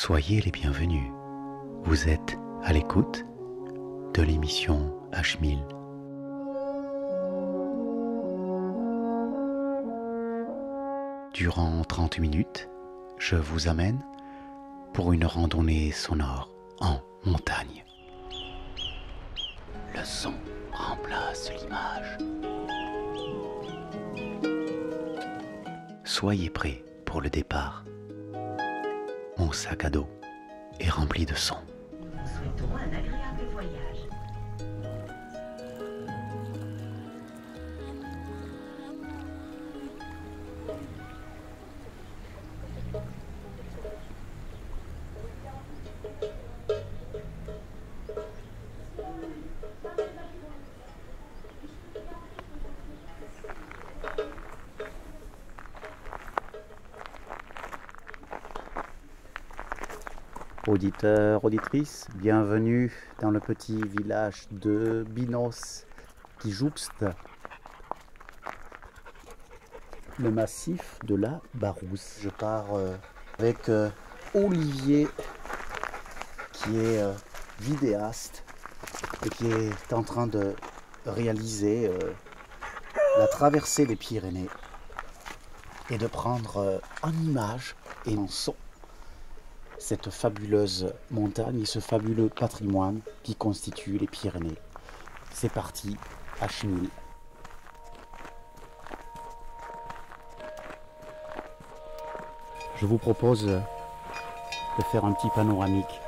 Soyez les bienvenus. Vous êtes à l'écoute de l'émission H1000. Durant 30 minutes, je vous amène pour une randonnée sonore en montagne. Le son remplace l'image. Soyez prêts pour le départ. Mon sac à dos est rempli de sons. Nous souhaitons un agréable voyage. Auditeurs, auditrices, bienvenue dans le petit village de Binos qui jouxte le massif de la Barousse. Je pars avec Olivier qui est vidéaste et qui est en train de réaliser la traversée des Pyrénées et de prendre en image et en son cette fabuleuse montagne et ce fabuleux patrimoine qui constitue les Pyrénées. C'est parti, H1000. Je vous propose de faire un petit panoramique.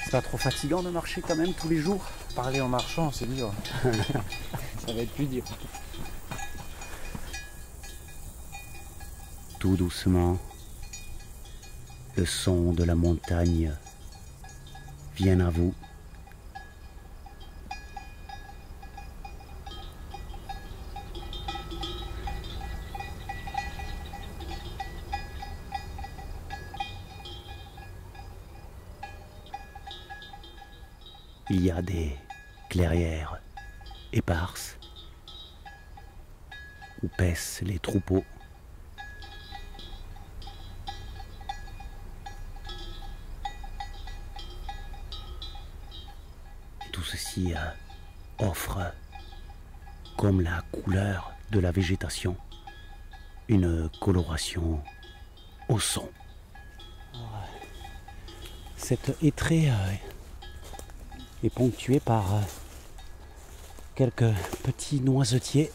C'est pas trop fatigant de marcher quand même tous les jours? Parler en marchant, c'est dur. Ça va être plus dur. Tout doucement, le son de la montagne vient à vous. Il y a des clairières éparses où paissent les troupeaux. Et tout ceci offre, comme la couleur de la végétation, une coloration au son. Cette étrée est ponctuée par quelques petits noisetiers.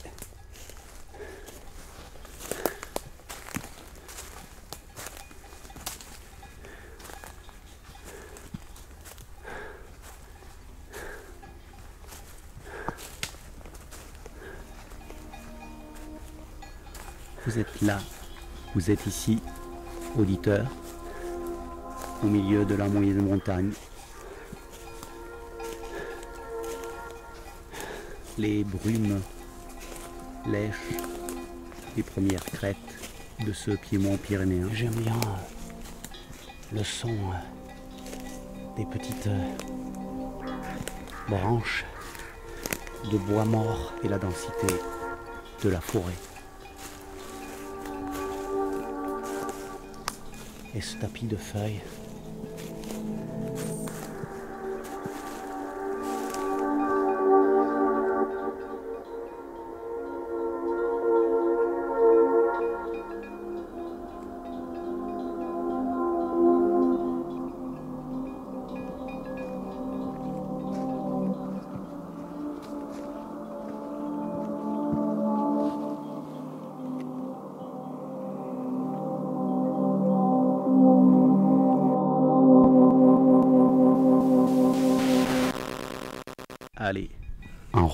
Vous êtes là, vous êtes ici, auditeurs, au milieu de la moyenne montagne. Les brumes lèchent les premières crêtes de ce piémont pyrénéen. J'aime bien le son des petites branches de bois mort et la densité de la forêt. Et ce tapis de feuilles. Allez,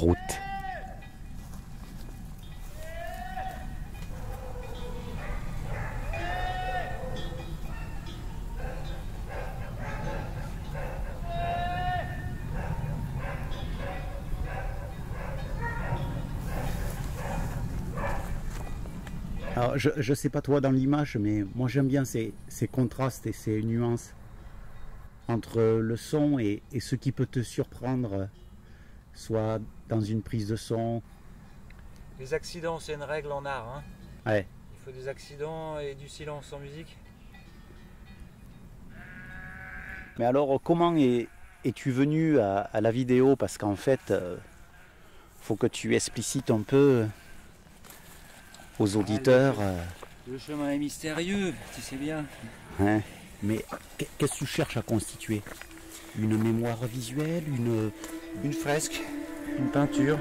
route. Alors, je sais pas toi dans l'image, mais moi j'aime bien ces contrastes et ces nuances entre le son et ce qui peut te surprendre, soit dans une prise de son. Les accidents, c'est une règle en art. Hein. Ouais. Il faut des accidents et du silence en musique. Mais alors, comment es-tu venu à la vidéo? Parce qu'en fait, faut que tu explicites un peu aux auditeurs. Le chemin est mystérieux, tu sais bien. Hein, mais qu'est-ce que tu cherches à constituer? Une mémoire visuelle, Une fresque, une peinture.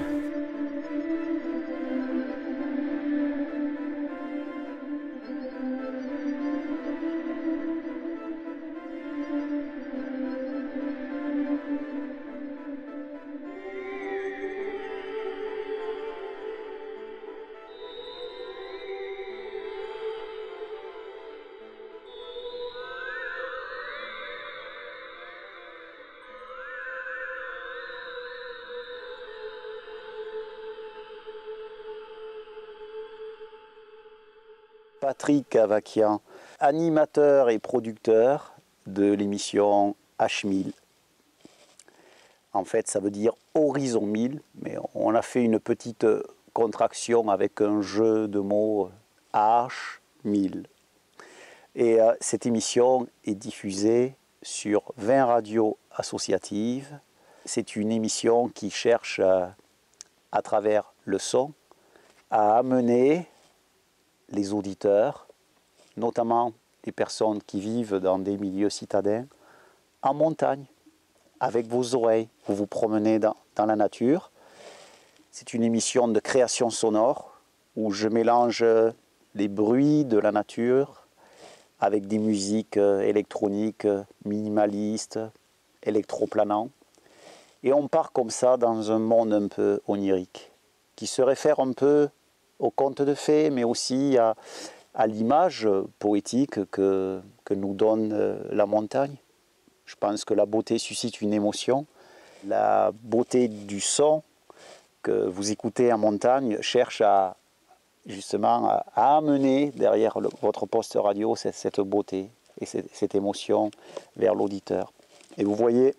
Patrick Avakian, animateur et producteur de l'émission H1000. En fait, ça veut dire Horizon 1000, mais on a fait une petite contraction avec un jeu de mots H1000. Et cette émission est diffusée sur 20 radios associatives. C'est une émission qui cherche, à travers le son, à amener les auditeurs, notamment les personnes qui vivent dans des milieux citadins, en montagne, avec vos oreilles. Vous vous promenez dans la nature. C'est une émission de création sonore où je mélange les bruits de la nature avec des musiques électroniques minimalistes, électroplanants. Et on part comme ça dans un monde un peu onirique, qui se réfère un peu au conte de fées, mais aussi à l'image poétique que nous donne la montagne. Je pense que la beauté suscite une émotion. La beauté du son que vous écoutez en montagne cherche justement à amener derrière votre poste radio cette beauté et cette émotion vers l'auditeur. Et vous voyez,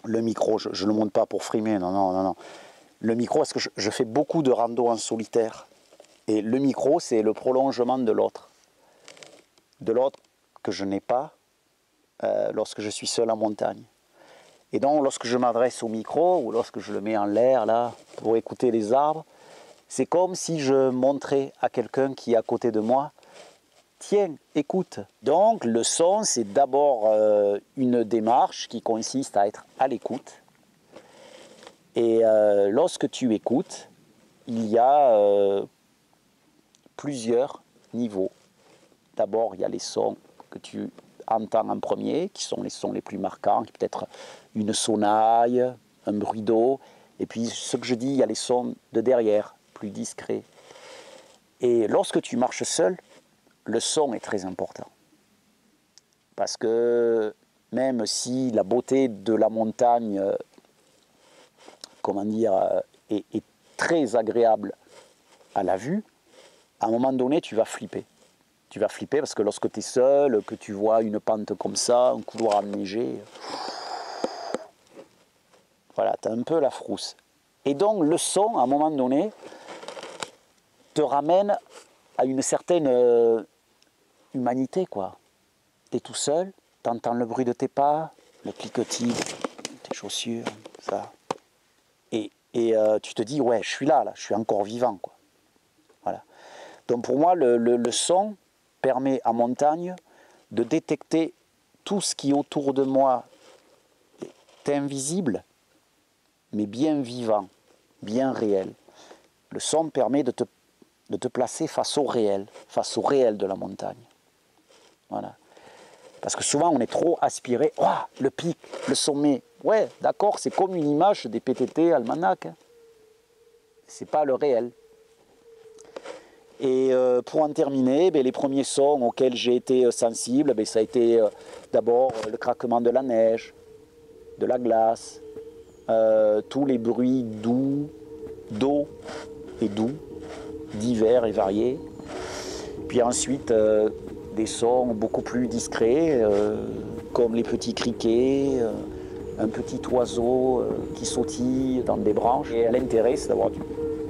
le micro, je ne le monte pas pour frimer, non. Le micro, parce que je fais beaucoup de rando en solitaire. Et le micro, c'est le prolongement de l'autre. De l'autre que je n'ai pas lorsque je suis seul en montagne. Et donc, lorsque je m'adresse au micro, ou lorsque je le mets en l'air, là, pour écouter les arbres, c'est comme si je montrais à quelqu'un qui est à côté de moi, tiens, écoute. Donc, le son, c'est d'abord une démarche qui consiste à être à l'écoute. Et lorsque tu écoutes, il y a plusieurs niveaux. D'abord, il y a les sons que tu entends en premier, qui sont les sons les plus marquants, qui peut être une sonnaille, un bruit d'eau. Et puis, ce que je dis, il y a les sons de derrière, plus discrets. Et lorsque tu marches seul, le son est très important. Parce que même si la beauté de la montagne, est très agréable à la vue, à un moment donné, tu vas flipper. Tu vas flipper parce que lorsque tu es seul, que tu vois une pente comme ça, un couloir enneigé, voilà, tu as un peu la frousse. Et donc, le son, à un moment donné, te ramène à une certaine humanité, quoi. Tu es tout seul, tu entends le bruit de tes pas, le cliquetis, tes chaussures, ça. Et tu te dis, ouais, je suis là, je suis encore vivant, quoi. Voilà. Donc pour moi, le son permet en montagne de détecter tout ce qui autour de moi est invisible, mais bien vivant, bien réel. Le son permet de te placer face au réel de la montagne. Voilà. Parce que souvent, on est trop aspiré. Oh, le pic, le sommet. Ouais, d'accord, c'est comme une image des PTT almanach. Hein. c'est pas le réel. Et pour en terminer, les premiers sons auxquels j'ai été sensible, ça a été d'abord le craquement de la neige, de la glace, tous les bruits doux, d'eau et doux, divers et variés. Puis ensuite, des sons beaucoup plus discrets, comme les petits criquets, un petit oiseau qui sautille dans des branches. Et l'intérêt, c'est d'avoir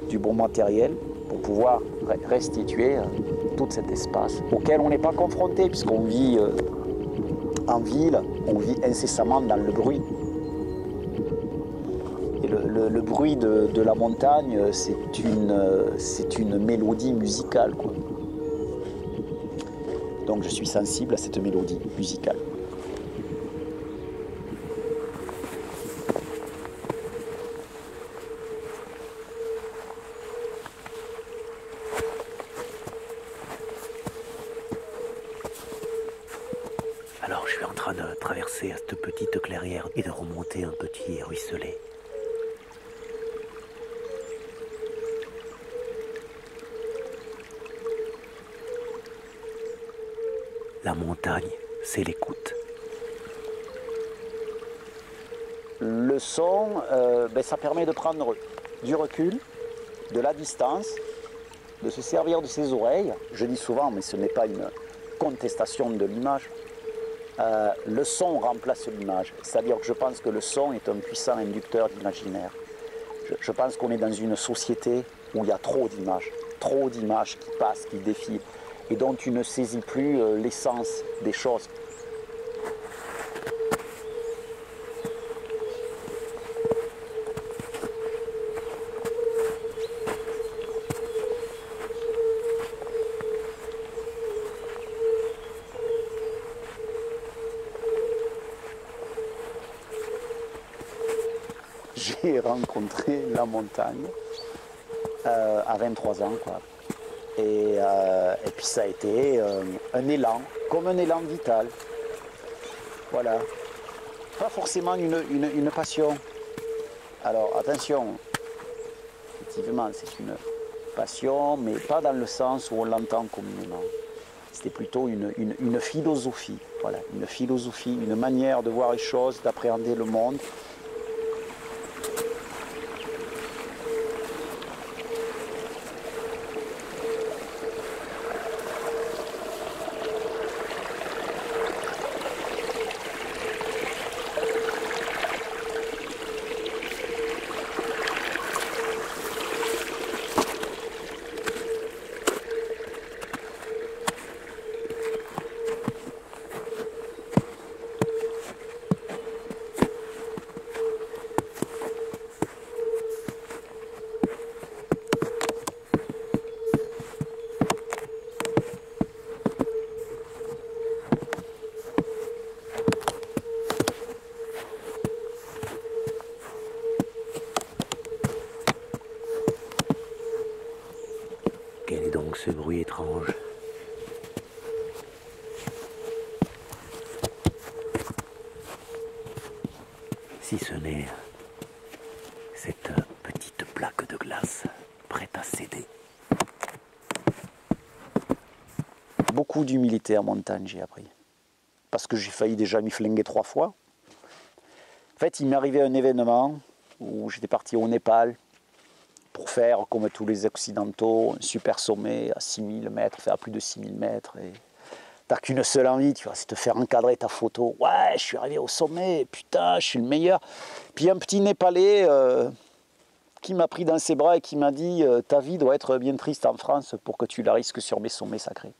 du bon matériel pour pouvoir restituer tout cet espace auquel on n'est pas confronté, puisqu'on vit en ville, on vit incessamment dans le bruit. Et le bruit de la montagne, c'est une mélodie musicale, quoi. Donc je suis sensible à cette mélodie musicale. Alors je suis en train de traverser cette petite clairière et de remonter un petit ruisselet. La montagne, c'est l'écoute. Le son, ça permet de prendre du recul, de la distance, de se servir de ses oreilles. Je dis souvent, mais ce n'est pas une contestation de l'image. Le son remplace l'image. C'est-à-dire que je pense que le son est un puissant inducteur d'imaginaire. Je pense qu'on est dans une société où il y a trop d'images qui passent, qui défilent, et dont tu ne saisis plus l'essence des choses. J'ai rencontré la montagne à 23 ans, quoi. Et puis ça a été un élan, comme un élan vital. Voilà. Pas forcément une passion. Alors attention, effectivement c'est une passion, mais pas dans le sens où on l'entend communément. C'était plutôt une philosophie, voilà, une philosophie, une manière de voir les choses, d'appréhender le monde. Quel est donc ce bruit étrange? Si ce n'est cette petite plaque de glace prête à céder. Beaucoup d'humilité en montagne, j'ai appris. Parce que j'ai failli déjà m'y flinguer 3 fois. En fait, il m'est arrivé un événement où j'étais parti au Népal pour faire, comme tous les Occidentaux, un super sommet à 6000 mètres, faire plus de 6000 mètres. Et t'as qu'une seule envie, tu vois, c'est de faire encadrer ta photo. Ouais, je suis arrivé au sommet, putain, je suis le meilleur. Puis un petit Népalais qui m'a pris dans ses bras et qui m'a dit « Ta vie doit être bien triste en France pour que tu la risques sur mes sommets sacrés. »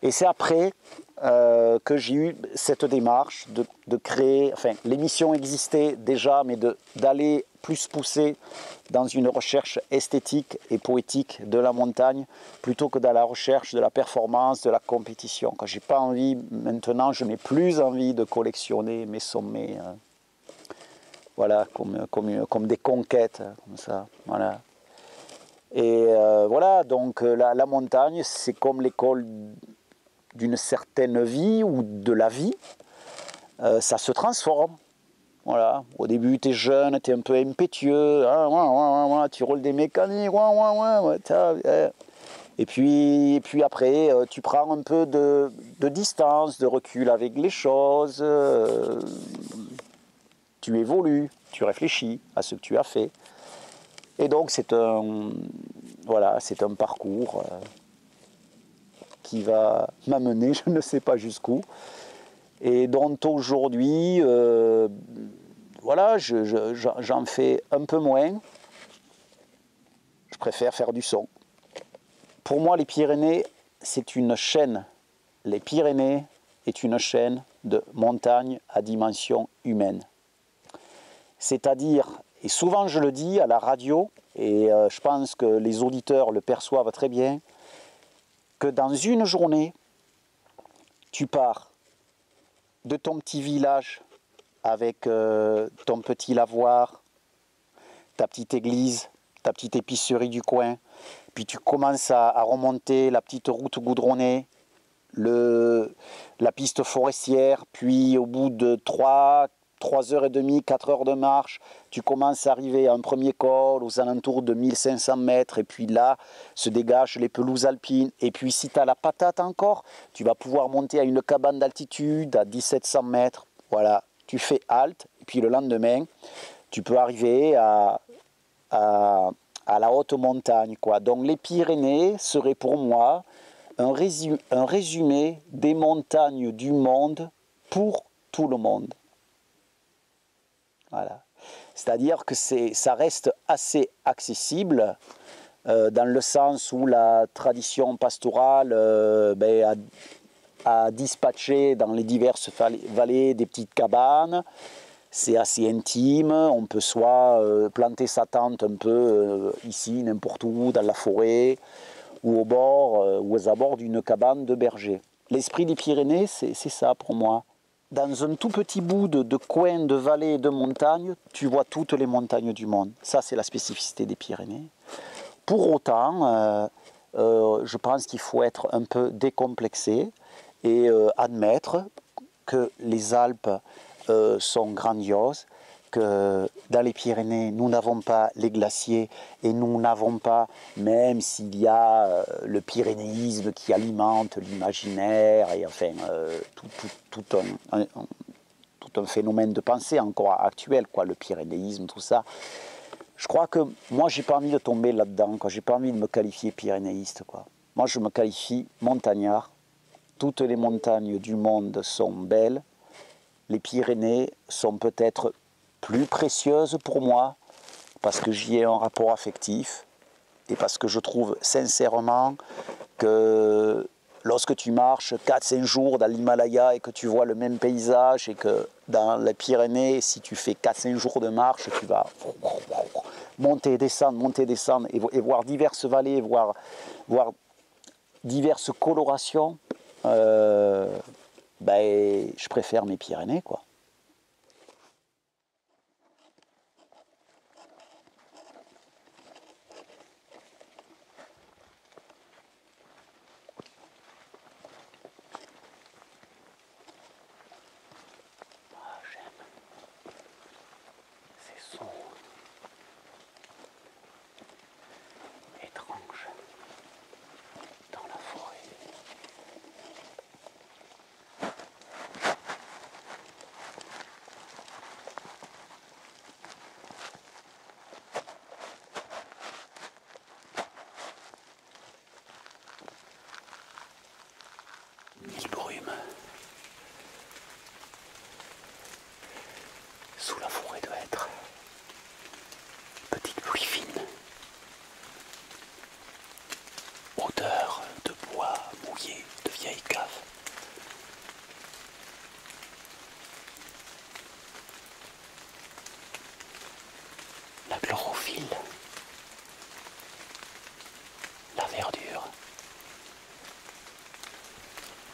Et c'est après que j'ai eu cette démarche de créer, enfin l'émission existait déjà, mais d'aller plus pousser dans une recherche esthétique et poétique de la montagne, plutôt que dans la recherche de la performance, de la compétition. Quand j'ai pas envie, maintenant je n'ai plus envie de collectionner mes sommets, voilà, comme des conquêtes, comme ça, voilà. Et voilà, donc la montagne, c'est comme l'école d'une certaine vie ou de la vie, ça se transforme. Voilà. Au début, tu es jeune, tu es un peu impétueux, hein, tu roules des mécaniques, et puis après, tu prends un peu de distance, de recul avec les choses, tu évolues, tu réfléchis à ce que tu as fait. Et donc, c'est un parcours qui va m'amener, je ne sais pas jusqu'où, et dont aujourd'hui, j'en fais un peu moins. Je préfère faire du son. Pour moi, les Pyrénées, c'est une chaîne. Les Pyrénées est une chaîne de montagnes à dimension humaine. C'est-à-dire, et souvent je le dis à la radio, et je pense que les auditeurs le perçoivent très bien, que dans une journée, tu pars de ton petit village avec ton petit lavoir, ta petite église, ta petite épicerie du coin, puis tu commences à remonter la petite route goudronnée, la piste forestière, puis au bout de 3h30, 4 heures de marche, tu commences à arriver à un premier col aux alentours de 1500 mètres, et puis là se dégagent les pelouses alpines, et puis si tu as la patate encore, tu vas pouvoir monter à une cabane d'altitude à 1700 mètres, voilà, tu fais halte, et puis le lendemain, tu peux arriver à la haute montagne, quoi. Donc les Pyrénées seraient pour moi un résumé des montagnes du monde pour tout le monde. Voilà. C'est-à-dire que ça reste assez accessible dans le sens où la tradition pastorale a dispatché dans les diverses vallées des petites cabanes. C'est assez intime, on peut soit planter sa tente un peu ici, n'importe où, dans la forêt, ou au bord, ou aux abords d'une cabane de berger. L'esprit des Pyrénées, c'est ça pour moi. Dans un tout petit bout de coin, de vallée et de montagne, tu vois toutes les montagnes du monde. Ça, c'est la spécificité des Pyrénées. Pour autant, je pense qu'il faut être un peu décomplexé et admettre que les Alpes sont grandioses, que dans les Pyrénées, nous n'avons pas les glaciers et nous n'avons pas, même s'il y a le pyrénéisme qui alimente l'imaginaire et enfin tout un phénomène de pensée encore actuel, quoi, le pyrénéisme, tout ça. Je crois que moi, j'ai pas envie de tomber là-dedans, quoi. J'ai pas envie de me qualifier pyrénéiste, quoi. Moi, je me qualifie montagnard. Toutes les montagnes du monde sont belles. Les Pyrénées sont peut-être plus précieuses pour moi parce que j'y ai un rapport affectif et parce que je trouve sincèrement que lorsque tu marches 4-5 jours dans l'Himalaya et que tu vois le même paysage et que dans les Pyrénées, si tu fais 4-5 jours de marche, tu vas monter et descendre et voir diverses vallées, voir diverses colorations. Je préfère mes Pyrénées, quoi. J'aime ces sons étranges dans la forêt. Il brume sous la forêt de hêtres. Petite pluie fine. Odeur de bois mouillé, de vieilles caves. La chlorophylle. La verdure.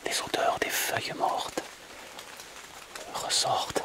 Les odeurs des feuilles mortes ressortent.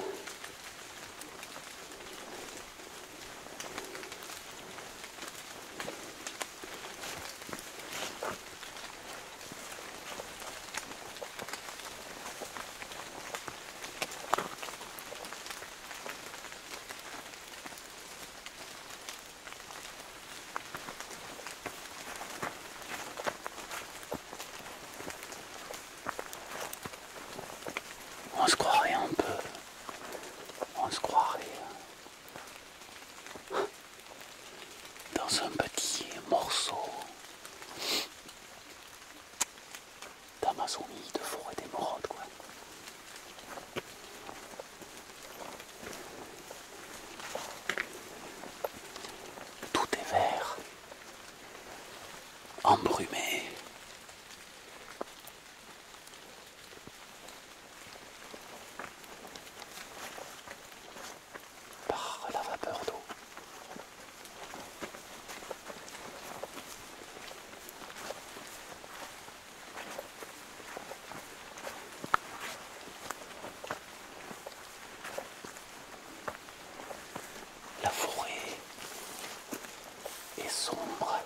embrumé. Par la vapeur d'eau. La forêt est sombre.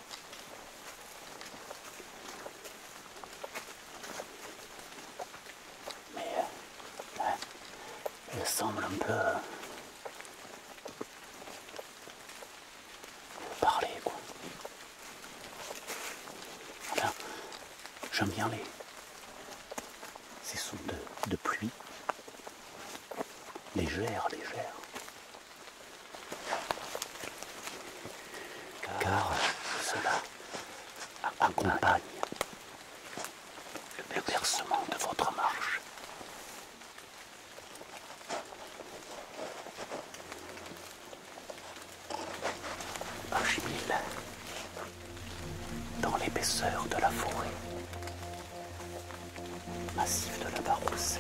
Mais elle semble un peu parler, quoi. Enfin, j'aime bien ces sons de pluie. Légère. Car cela accompagne le bercement de votre marche. Archimil, dans l'épaisseur de la forêt, massif de la Barousse.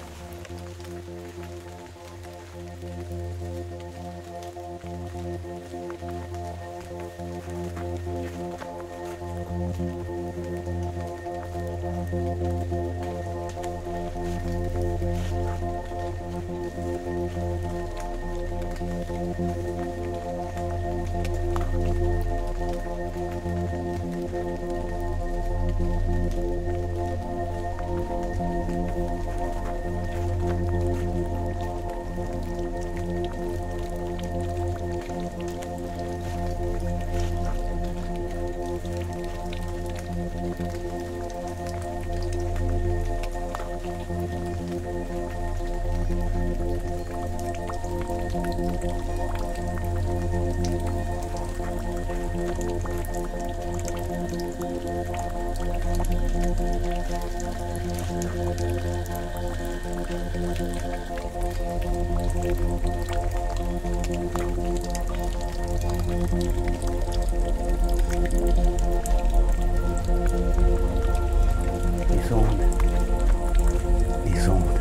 Les ondes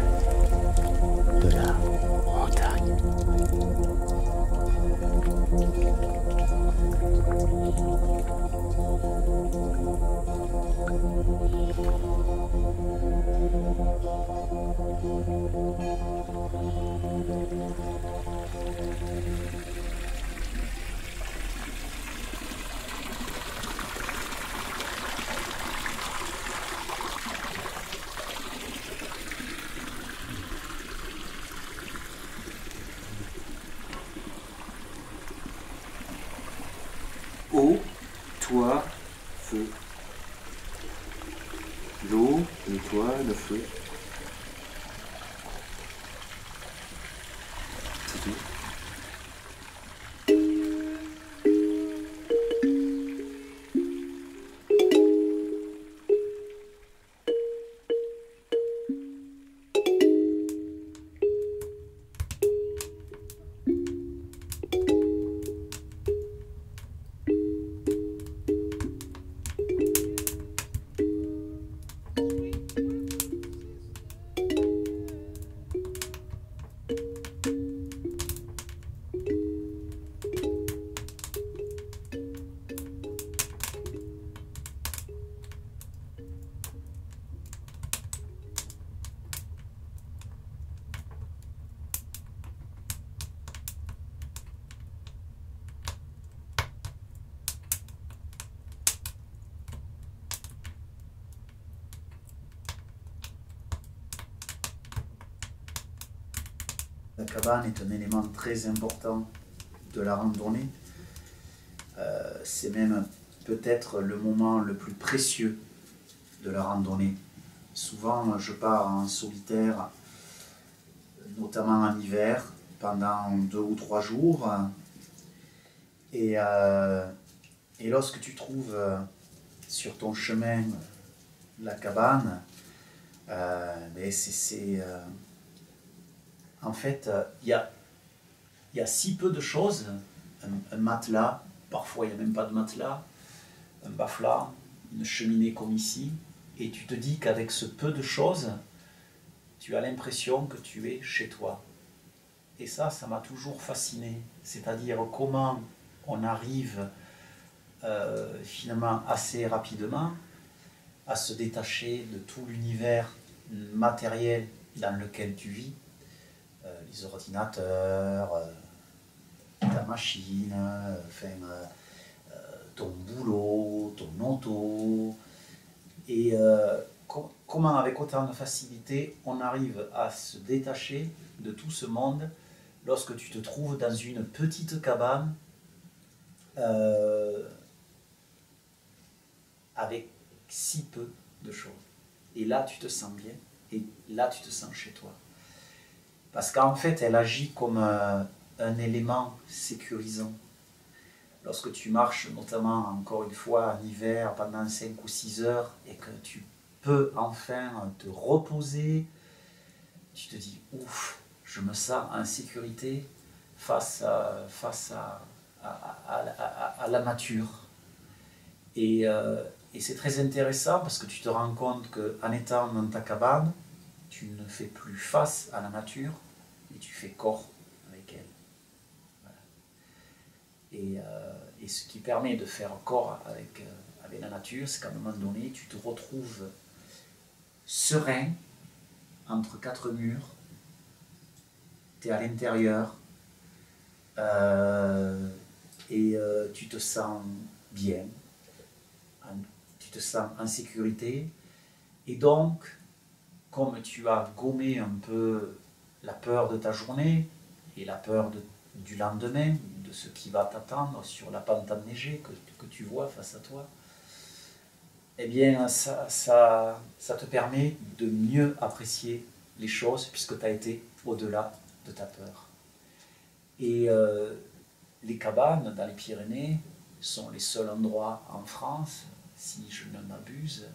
de la montagne. Eau, toit, feu. L'eau, le toit, le feu. C'est tout. La cabane est un élément très important de la randonnée. C'est même peut-être le moment le plus précieux de la randonnée. Souvent, je pars en solitaire, notamment en hiver, pendant 2 ou 3 jours. Et lorsque tu trouves sur ton chemin la cabane, en fait, il y a si peu de choses. Un matelas, parfois il n'y a même pas de matelas, un bafla, une cheminée comme ici, et tu te dis qu'avec ce peu de choses, tu as l'impression que tu es chez toi. Et ça m'a toujours fasciné. C'est-à-dire comment on arrive finalement assez rapidement à se détacher de tout l'univers matériel dans lequel tu vis, les ordinateurs, ta machine, ton boulot, ton auto, et comment avec autant de facilité on arrive à se détacher de tout ce monde lorsque tu te trouves dans une petite cabane avec si peu de choses. Et là, tu te sens bien, et là, tu te sens chez toi. Parce qu'en fait, elle agit comme un élément sécurisant. Lorsque tu marches, notamment, encore une fois, en hiver, pendant 5 ou 6 heures, et que tu peux enfin te reposer, tu te dis, ouf, je me sens en sécurité face à la nature. Et c'est très intéressant parce que tu te rends compte qu'en étant dans ta cabane, tu ne fais plus face à la nature, mais tu fais corps avec elle. Voilà. Et ce qui permet de faire corps avec la nature, c'est qu'à un moment donné, tu te retrouves serein entre 4 murs, tu es à l'intérieur, et tu te sens bien, tu te sens en sécurité, et donc, comme tu as gommé un peu la peur de ta journée et la peur du lendemain, de ce qui va t'attendre sur la pente enneigée que tu vois face à toi, eh bien ça te permet de mieux apprécier les choses puisque tu as été au-delà de ta peur. Et les cabanes dans les Pyrénées sont les seuls endroits en France, si je ne m'abuse,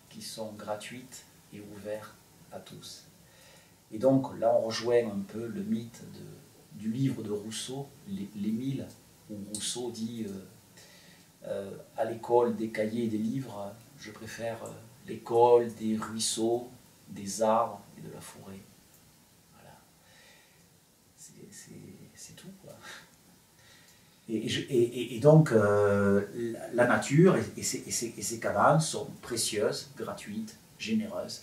qui sont gratuites et ouvertes à tous. Et donc là on rejoint un peu le mythe du livre de Rousseau, l'Émile, où Rousseau dit à l'école des cahiers et des livres, je préfère l'école des ruisseaux, des arbres et de la forêt. Voilà. C'est tout, quoi. Et donc la nature et ces cabanes sont précieuses, gratuites, généreuses,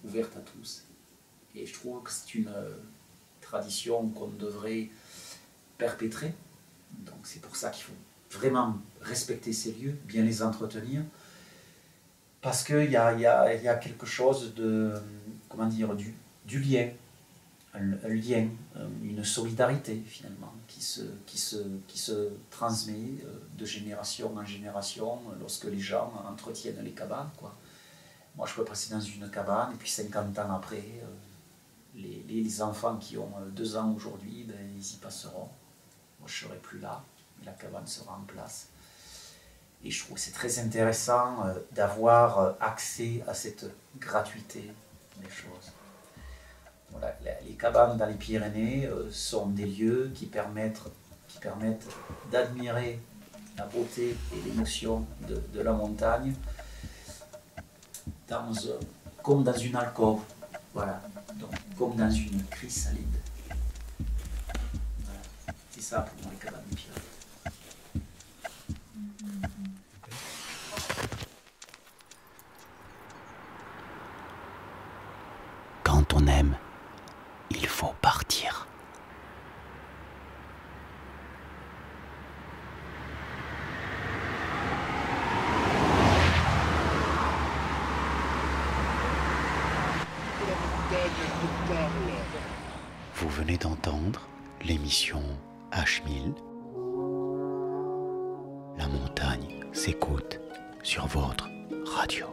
ouvertes à tous. Et je trouve que c'est une tradition qu'on devrait perpétrer. Donc c'est pour ça qu'il faut vraiment respecter ces lieux, bien les entretenir, parce qu'il y a quelque chose de, comment dire, du lien, un lien, une solidarité finalement, qui se transmet de génération en génération lorsque les gens entretiennent les cabanes, quoi. Moi je peux passer dans une cabane et puis 50 ans après, les enfants qui ont 2 ans aujourd'hui, ben, ils y passeront. Moi je ne serai plus là, mais la cabane sera en place. Et je trouve que c'est très intéressant d'avoir accès à cette gratuité des choses. Voilà, les cabanes dans les Pyrénées sont des lieux qui permettent d'admirer la beauté et l'émotion de la montagne comme dans une alcôve, voilà, donc, comme dans une chrysalide. Voilà. C'est ça pour moi les cabanes des Pyrénées. Quand on aime, il faut partir. Vous venez d'entendre l'émission H1000. La montagne s'écoute sur votre radio.